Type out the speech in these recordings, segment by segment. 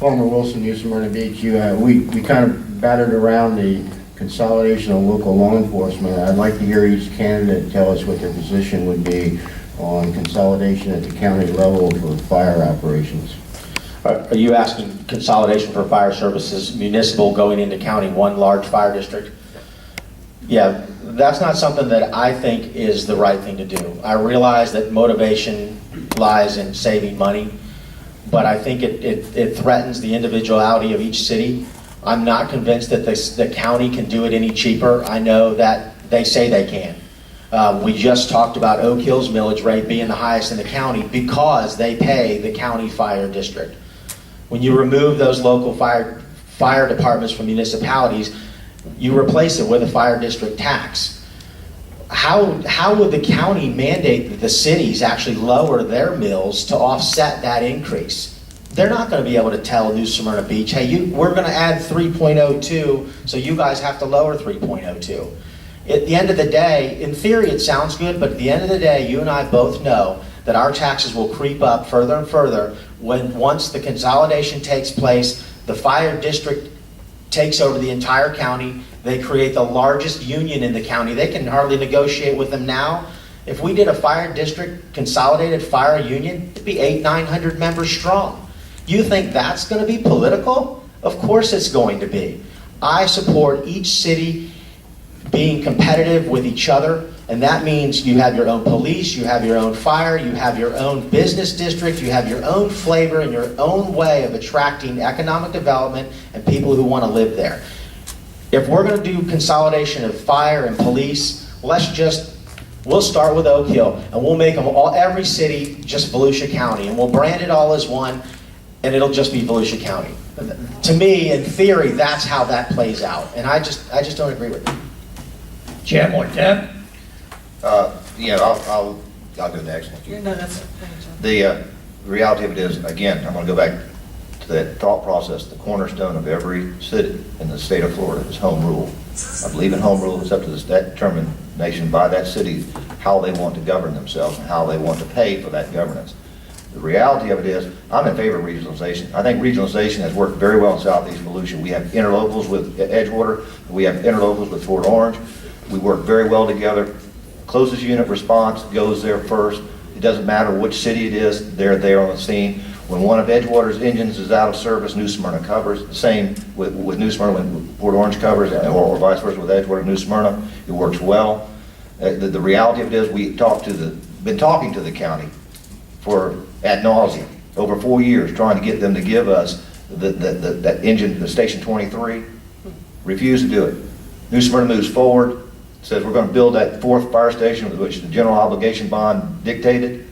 Farmer Wilson, New Smyrna Beach. We kind of battered around the consolidation of local law enforcement. I'd like to hear each candidate tell us what their position would be on consolidation at the county level for fire operations. Are you asking consolidation for fire services, municipal going into county, one large fire district? Yeah, that's not something that I think is the right thing to do. I realize that motivation lies in saving money, but I think it threatens the individuality of each city. I'm not convinced that the county can do it any cheaper. I know that they say they can. We just talked about Oak Hill's millage rate being the highest in the county because they pay the county fire district. When you remove those local fire departments from municipalities, you replace it with a fire district tax. How would the county mandate that the cities actually lower their mills to offset that increase? They're not going to be able to tell New Smyrna Beach, hey, we're going to add 3.02, so you guys have to lower 3.02. At the end of the day, in theory it sounds good, but at the end of the day, you and I both know that our taxes will creep up further and further once the consolidation takes place, the fire district takes over the entire county, they create the largest union in the county. They can hardly negotiate with them now. If we did a fire district consolidated fire union, it'd be 800-900 members strong. You think that's going to be political? Of course it's going to be. I support each city being competitive with each other, and that means you have your own police, you have your own fire, you have your own business district, you have your own flavor and your own way of attracting economic development and people who want to live there. If we're going to do consolidation of fire and police, we'll start with Oak Hill and we'll make them every city just Volusia County, and we'll brand it all as one, and it'll just be Volusia County. To me, in theory, that's how that plays out, and I just don't agree with it. Jim or Deb? Yeah, I'll go next. No, that's The reality of it is, again, I'm going to go back to that thought process. The cornerstone of every city in the state of Florida is home rule. I believe in home rule. It's up to that determination by that city how they want to govern themselves and how they want to pay for that governance. The reality of it is, I'm in favor of regionalization. I think regionalization has worked very well in Southeast Volusia. We have interlocals with Edgewater. We have interlocals with Fort Orange. We work very well together. Closest unit response goes there first. It doesn't matter which city it is, they're there on the scene. When one of Edgewater's engines is out of service, New Smyrna covers. The same with New Smyrna when Port Orange covers, or vice versa with Edgewater and New Smyrna. It works well. The reality of it is, we've been talking to the county for ad nauseum over 4 years, trying to get them to give us that engine, the Station 23. Refuse to do it. New Smyrna moves forward, says we're going to build that 4th fire station, which the general obligation bond dictated.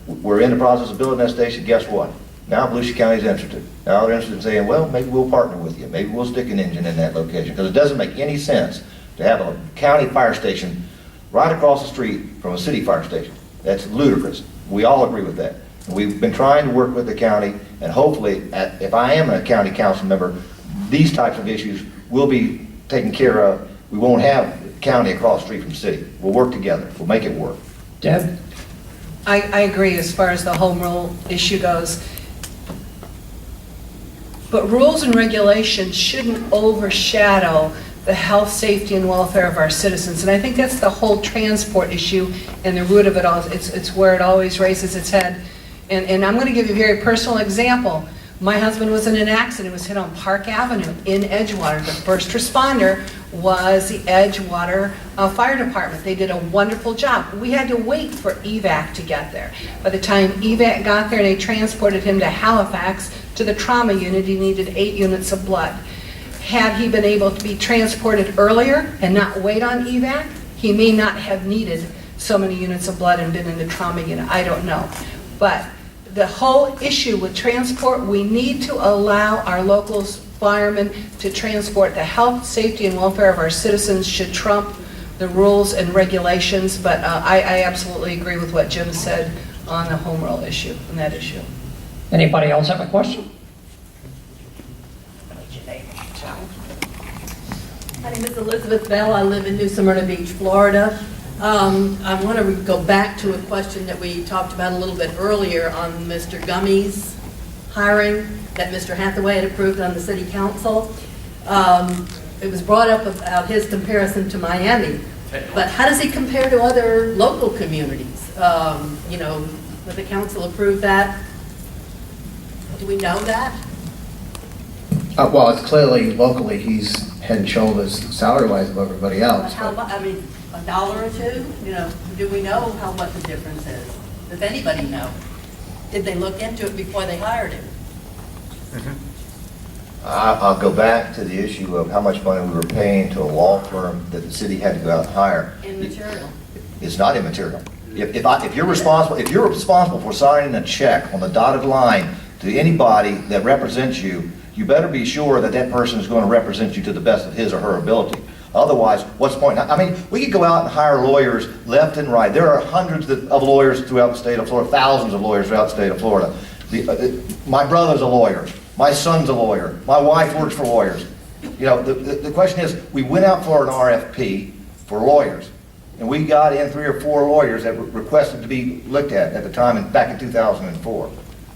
We're in the process of building that station. Guess what? Now Volusia County is interested. Now they're interested in saying, well, maybe we'll partner with you. Maybe we'll stick an engine in that location. Because it doesn't make any sense to have a county fire station right across the street from a city fire station. That's ludicrous. We all agree with that. And we've been trying to work with the county, and hopefully, if I am a county council member, these types of issues will be taken care of. We won't have county across the street from city. We'll work together. We'll make it work. Deb? I agree as far as the home rule issue goes. But rules and regulations shouldn't overshadow the health, safety, and welfare of our citizens. And I think that's the whole transport issue and the root of it all. It's where it always raises its head. And I'm going to give you a very personal example. My husband was in an accident. It was hit on Park Avenue in Edgewater. The first responder was the Edgewater Fire Department. They did a wonderful job. We had to wait for evac to get there. By the time evac got there, they transported him to Halifax to the trauma unit. He needed 8 units of blood. Had he been able to be transported earlier and not wait on evac, he may not have needed so many units of blood and been in the trauma unit. I don't know. But the whole issue with transport, we need to allow our local firemen to transport. The health, safety, and welfare of our citizens should trump the rules and regulations, but I absolutely agree with what Jim said on the home rule issue, on that issue. Anybody else have a question? My name is Elizabeth Bell. I live in New Smyrna Beach, Florida. I want to go back to a question that we talked about a little bit earlier on Mr. Gummy's hiring that Mr. Hathaway had approved on the city council. It was brought up about his comparison to Miami, but how does he compare to other local communities? You know, would the council approve that? Do we know that? Well, it's clearly locally, he's head and shoulders salary-wise above everybody But else. how, I mean, $1 or $2? You know, do we know what the difference is? Does anybody know? Did they look into it before they hired him? I'll go back to the issue of how much money we were paying to a law firm that the city had to go out and hire. Immaterial. It's not immaterial. If you're responsible for signing a check on the dotted line to anybody that represents you, you better be sure that that person is going to represent you to the best of his or her ability. Otherwise, what's the point? I mean, we could go out and hire lawyers left and right. There are hundreds of lawyers throughout the state of Florida, thousands of lawyers throughout the state of Florida. My brother's a lawyer. My son's a lawyer. My wife works for lawyers. You know, the question is, we went out for an RFP for lawyers, and we got in 3 or 4 lawyers that requested to be looked at the time, back in 2004.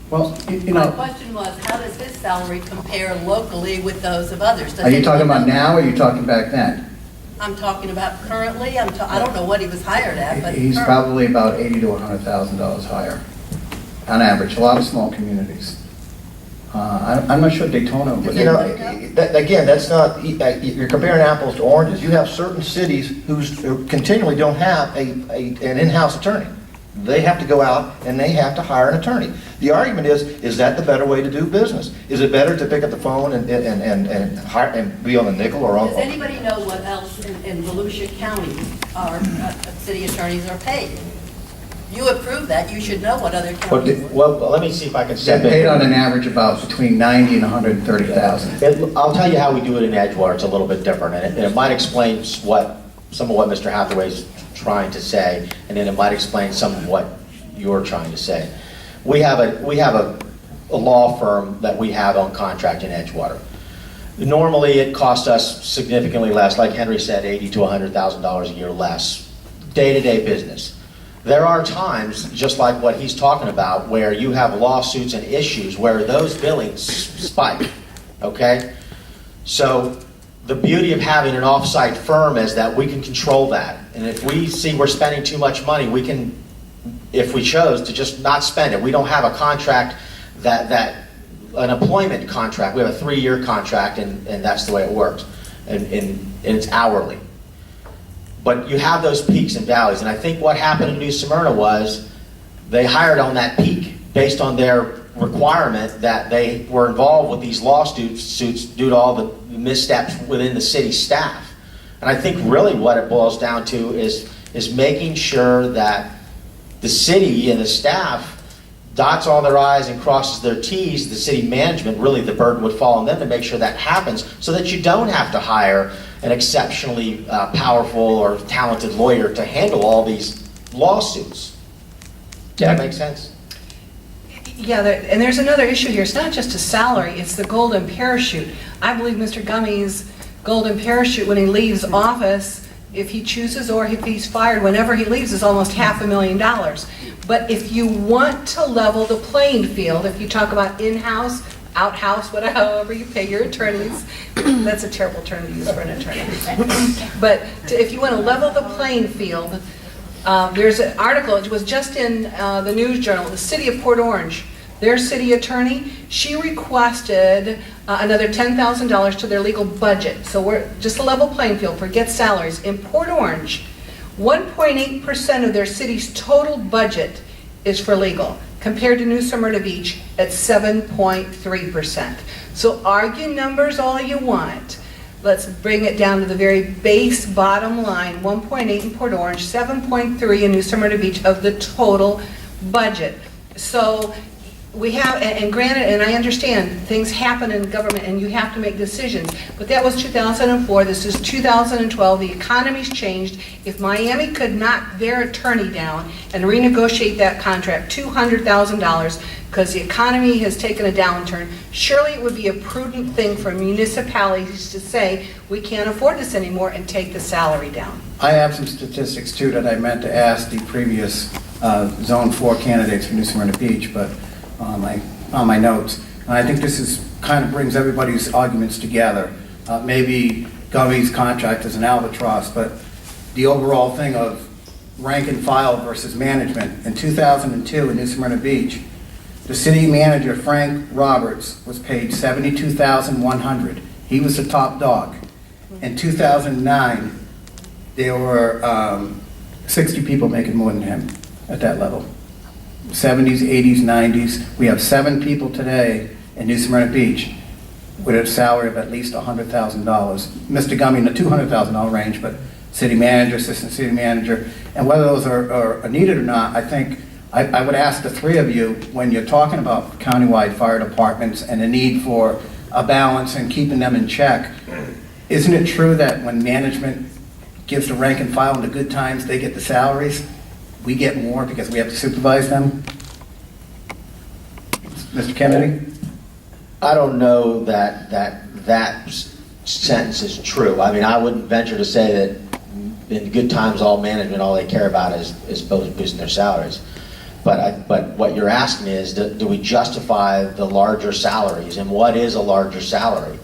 Well, you My know, question was, how does his salary compare locally with those of others? Does are you talking anybody about know? now, or are you talking back then? I'm talking about currently, I don't know what he was hired at, but He's current- probably about $80,000 to $100,000 higher, on average, a lot of small communities. I'm not sure Daytona, but You know, again, that's not, you're comparing apples to oranges. You have certain cities who continually don't have an in-house attorney. They have to go out and they have to hire an attorney. The argument is that the better way to do business? Is it better to pick up the phone and hire and be on the nickel or on? Does anybody know what else in Volusia County our city attorneys are paid? You approved that, you should know what other counties were. Well, let me see if I can they're step paid in. on an average about between $90,000 and $130,000. I'll tell you how we do it in Edgewater. It's a little bit different, and it might explain some of what Mr. Hathaway's trying to say, and then it might explain some of what you're trying to say. We have a law firm that we have on contract in Edgewater. Normally, it costs us significantly less, like Henry said, $80,000 to $100,000 a year less, day-to-day business. There are times, just like what he's talking about, where you have lawsuits and issues where those billings spike, okay? So the beauty of having an off-site firm is that we can control that. And if we see we're spending too much money, we can, if we chose, to just not spend it. We don't have a contract an employment contract. We have a 3-year contract, and that's the way it works. And it's hourly. But you have those peaks and valleys, and I think what happened in New Smyrna was they hired on that peak based on their requirement that they were involved with these lawsuits due to all the missteps within the city staff. And I think really what it boils down to is making sure that the city and the staff dots all their I's and crosses their T's. The city management, really the burden would fall on them to make sure that happens so that you don't have to hire an exceptionally powerful or talented lawyer to handle all these lawsuits. Does that make sense? Yeah, and there's another issue here. It's not just a salary, it's the golden parachute. I believe Mr. Gummy's golden parachute when he leaves office, if he chooses or if he's fired, whenever he leaves, is almost $500,000. But if you want to level the playing field, if you talk about in-house, outhouse, whatever, however you pay your attorneys, that's a terrible term to use for an attorney. But if you want to level the playing field, there's an article, it was just in the News Journal, the city of Port Orange, their city attorney, she requested another $10,000 to their legal budget. So we're just a level playing field, forget salaries. In Port Orange, 1.8% of their city's total budget is for legal, compared to New Smyrna Beach at 7.3%. So argue numbers all you want. Let's bring it down to the very base bottom line, 1.8 in Port Orange, 7.3 in New Smyrna Beach of the total budget. So we have, and granted, and I understand, things happen in government and you have to make decisions, but that was 2004, this is 2012, the economy's changed. If Miami could knock their attorney down and renegotiate that contract, $200,000, because the economy has taken a downturn, surely it would be a prudent thing for municipalities to say, we can't afford this anymore and take the salary down. I have some statistics too that I meant to ask the previous Zone 4 candidates for New Smyrna Beach, but on my notes. and I think this is, kind of brings everybody's arguments together. Maybe Gumby's contract is an albatross, but the overall thing of rank and file versus management. In 2002 in New Smyrna Beach, the city manager, Frank Roberts, was paid $72,100. He was the top dog. In 2009, there were 60 people making more than him at that level. 70s, 80s, 90s. We have 7 people today in New Smyrna Beach with a salary of at least $100,000. Mr. Gumby in the $200,000 range, but city manager, assistant city manager, and whether those are needed or not, I think I would ask the 3 of you, when you're talking about countywide fire departments and the need for a balance and keeping them in check, isn't it true that when management gives the rank and file in the good times, they get the salaries? We get more because we have to supervise them? Mr. Kennedy? I don't know that sentence is true. I mean, I wouldn't venture to say that in good times, all management, all they care about is boosting their salaries. But what you're asking is, do we justify the larger salaries, and what is a larger salary?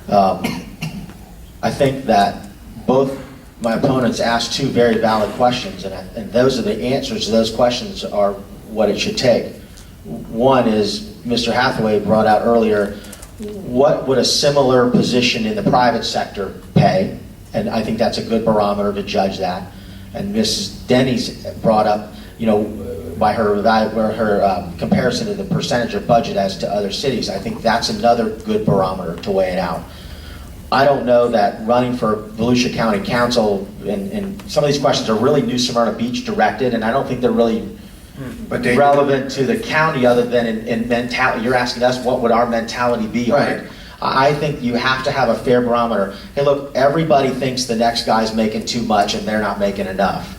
I think that both my opponents asked 2 very valid questions, and those are the answers to those questions are what it should take. One is, Mr. Hathaway brought out earlier, what would a similar position in the private sector pay? And I think that's a good barometer to judge that. And Mrs. Denny's brought up, by her comparison to the percentage of budget as to other cities. I think that's another good barometer to weigh it out. I don't know that running for Volusia County Council, and some of these questions are really New Smyrna Beach directed, and I don't think they're really relevant to the county other than in mentality. You're asking us what would our mentality be on it. I think you have to have a fair barometer. Hey, look, everybody thinks the next guy's making too much and they're not making enough.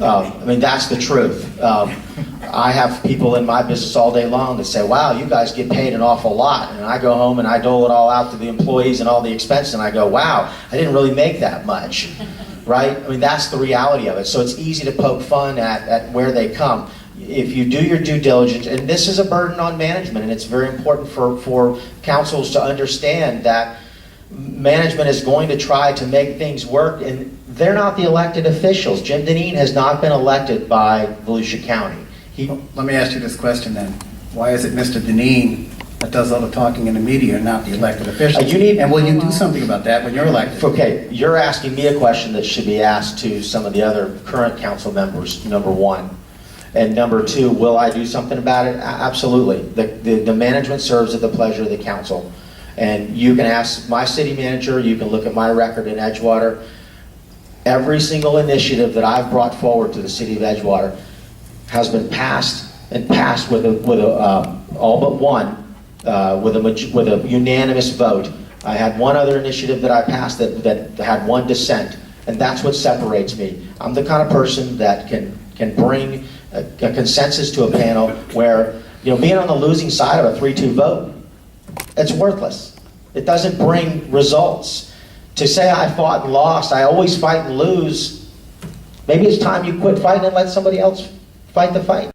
I mean, that's the truth. I have people in my business all day long that say, wow, you guys get paid an awful lot. And I go home and I dole it all out to the employees and all the expenses, and I go, wow, I didn't really make that much. Right? I mean, that's the reality of it. So it's easy to poke fun at where they come. If you do your due diligence, and this is a burden on management, and it's very important for councils to understand that management is going to try to make things work, and they're not the elected officials. Jim Deneen has not been elected by Volusia County. Let me ask you this question then. Why is it Mr. Deneen that does all the talking in the media and not the elected officials? And will you do something about that when you're elected? Okay, you're asking me a question that should be asked to some of the other current council members, number one. And number two, will I do something about it? Absolutely. The management serves at the pleasure of the council. And you can ask my city manager, you can look at my record in Edgewater. Every single initiative that I've brought forward to the city of Edgewater has been passed with all but one, with a unanimous vote. I had one other initiative that I passed that had one dissent, and that's what separates me. I'm the kind of person that can bring a consensus to a panel where, being on the losing side of a 3-2 vote, it's worthless. It doesn't bring results. To say I fought and lost, I always fight and lose, maybe it's time you quit fighting and let somebody else fight the fight.